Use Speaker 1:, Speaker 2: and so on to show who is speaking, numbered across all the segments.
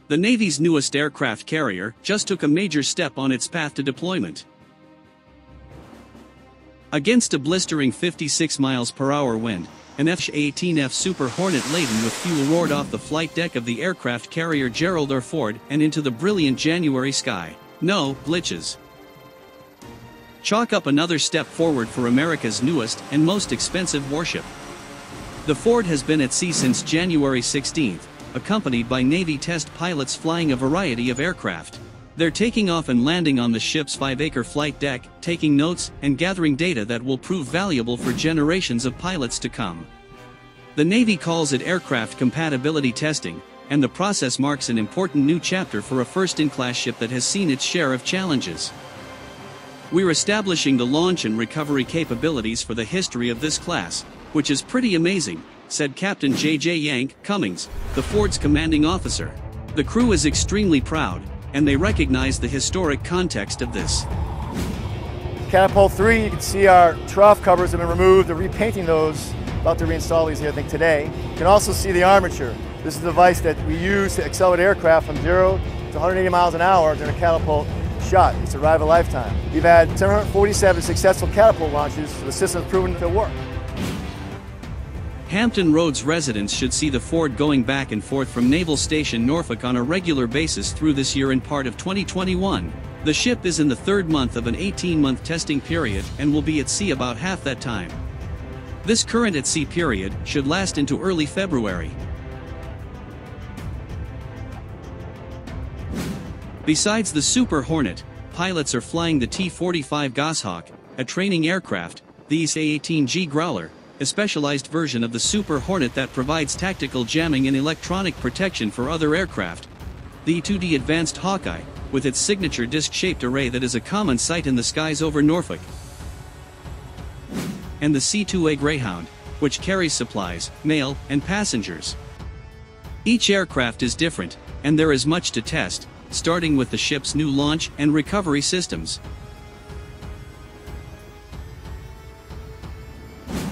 Speaker 1: The Navy's newest aircraft carrier just took a major step on its path to deployment. Against a blistering 56 miles per hour wind, an F-18F Super Hornet laden with fuel roared off the flight deck of the aircraft carrier Gerald R and into the brilliant January sky. No glitches. Chalk up another step forward for America's newest and most expensive warship. The Ford has been at sea since January 16, accompanied by Navy test pilots flying a variety of aircraft. They're taking off and landing on the ship's 5-acre flight deck, taking notes and gathering data that will prove valuable for generations of pilots to come. The Navy calls it aircraft compatibility testing, and the process marks an important new chapter for a first-in-class ship that has seen its share of challenges. We're establishing the launch and recovery capabilities for the history of this class, which is pretty amazing, said Captain J.J. Yank Cummings, the Ford's commanding officer. The crew is extremely proud, and they recognize the historic context of this.
Speaker 2: Catapult 3, you can see our trough covers have been removed. They're repainting those, about to reinstall these here, I think, today. You can also see the armature. This is the device that we use to accelerate aircraft from 0 to 180 miles an hour during a catapult shot. It's a ride of a lifetime. We've had 747 successful catapult launches, so the system's proven to work.
Speaker 1: Hampton Roads residents should see the Ford going back and forth from Naval Station Norfolk on a regular basis through this year and part of 2021. The ship is in the third month of an 18-month testing period and will be at sea about half that time. This current at sea period should last into early February. Besides the Super Hornet, pilots are flying the T-45 Goshawk, a training aircraft, the A-18G Growler, a specialized version of the Super Hornet that provides tactical jamming and electronic protection for other aircraft, the E-2D Advanced Hawkeye, with its signature disc-shaped array that is a common sight in the skies over Norfolk, and the C-2A Greyhound, which carries supplies, mail, and passengers. Each aircraft is different, and there is much to test, starting with the ship's new launch and recovery systems.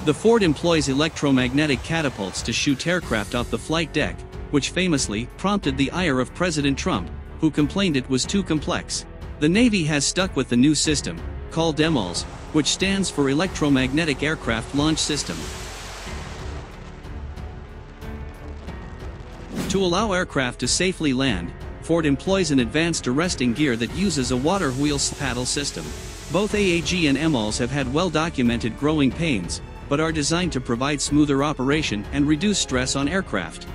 Speaker 1: The Ford employs electromagnetic catapults to shoot aircraft off the flight deck, which famously prompted the ire of President Trump, who complained it was too complex. The Navy has stuck with the new system, called EMALS, which stands for Electromagnetic Aircraft Launch System. To allow aircraft to safely land, Ford employs an advanced arresting gear that uses a water wheel paddle system. Both AAG and EMALS have had well-documented growing pains, but are designed to provide smoother operation and reduce stress on aircraft.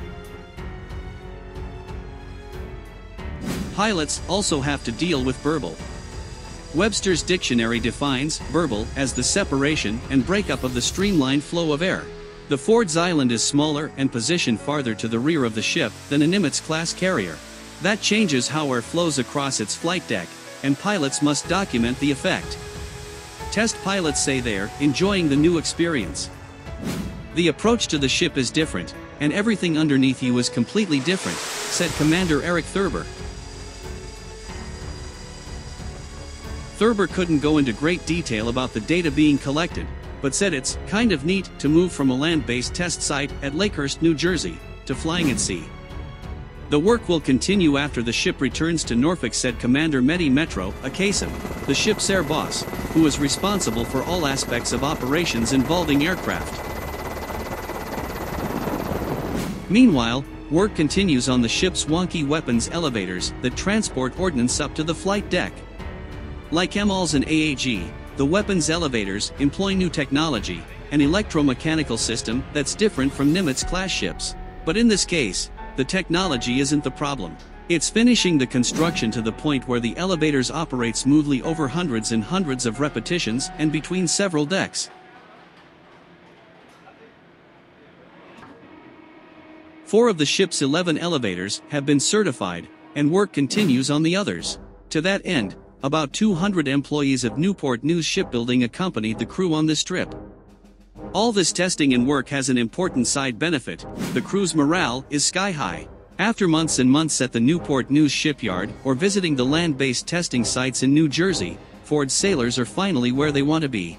Speaker 1: Pilots also have to deal with burble. Webster's dictionary defines burble as the separation and breakup of the streamlined flow of air. The Ford's island is smaller and positioned farther to the rear of the ship than a Nimitz-class carrier. That changes how air flows across its flight deck, and pilots must document the effect. Test pilots say they're enjoying the new experience. The approach to the ship is different, and everything underneath you is completely different, said Commander Eric Thurber. Thurber couldn't go into great detail about the data being collected, but said it's kind of neat to move from a land-based test site at Lakehurst, New Jersey, to flying at sea. The work will continue after the ship returns to Norfolk, said Commander Mehdi Metro Akasim, the ship's air boss, who is responsible for all aspects of operations involving aircraft. Meanwhile, work continues on the ship's wonky weapons elevators that transport ordnance up to the flight deck. Like EMALS and AAG, the weapons elevators employ new technology, an electromechanical system that's different from Nimitz-class ships. But in this case, the technology isn't the problem. It's finishing the construction to the point where the elevators operate smoothly over hundreds and hundreds of repetitions and between several decks. 4 of the ship's 11 elevators have been certified, and work continues on the others. To that end, about 200 employees of Newport News Shipbuilding accompanied the crew on this trip. All this testing and work has an important side benefit: the crew's morale is sky high. After months and months at the Newport News shipyard or visiting the land-based testing sites in New Jersey, Ford's sailors are finally where they want to be.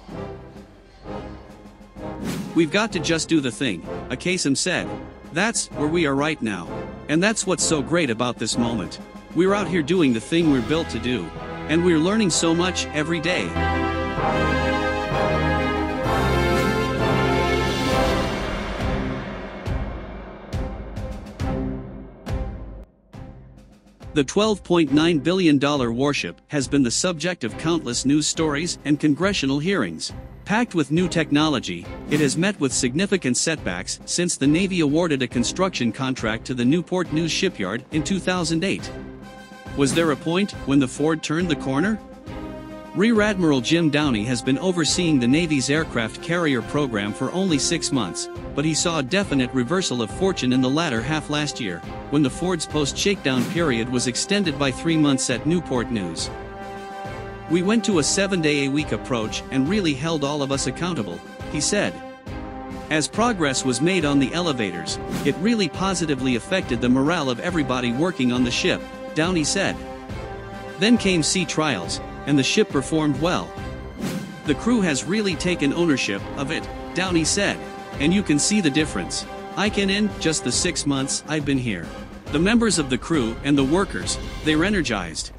Speaker 1: "We've got to just do the thing," Akasim said. "That's where we are right now." And that's what's so great about this moment. We're out here doing the thing we're built to do. And we're learning so much every day. The $12.9 billion warship has been the subject of countless news stories and congressional hearings. Packed with new technology, it has met with significant setbacks since the Navy awarded a construction contract to the Newport News shipyard in 2008. Was there a point when the Ford turned the corner? Rear Admiral Jim Downey has been overseeing the Navy's aircraft carrier program for only 6 months, but he saw a definite reversal of fortune in the latter half last year, when the Ford's post-shakedown period was extended by 3 months at Newport News. "We went to a 7-day-a-week approach and really held all of us accountable," he said. As progress was made on the elevators, it really positively affected the morale of everybody working on the ship, Downey said. Then came sea trials, and the ship performed well. "The crew has really taken ownership of it," Downey said. "And you can see the difference. I can in just the 6 months I've been here. The members of the crew and the workers, they're energized.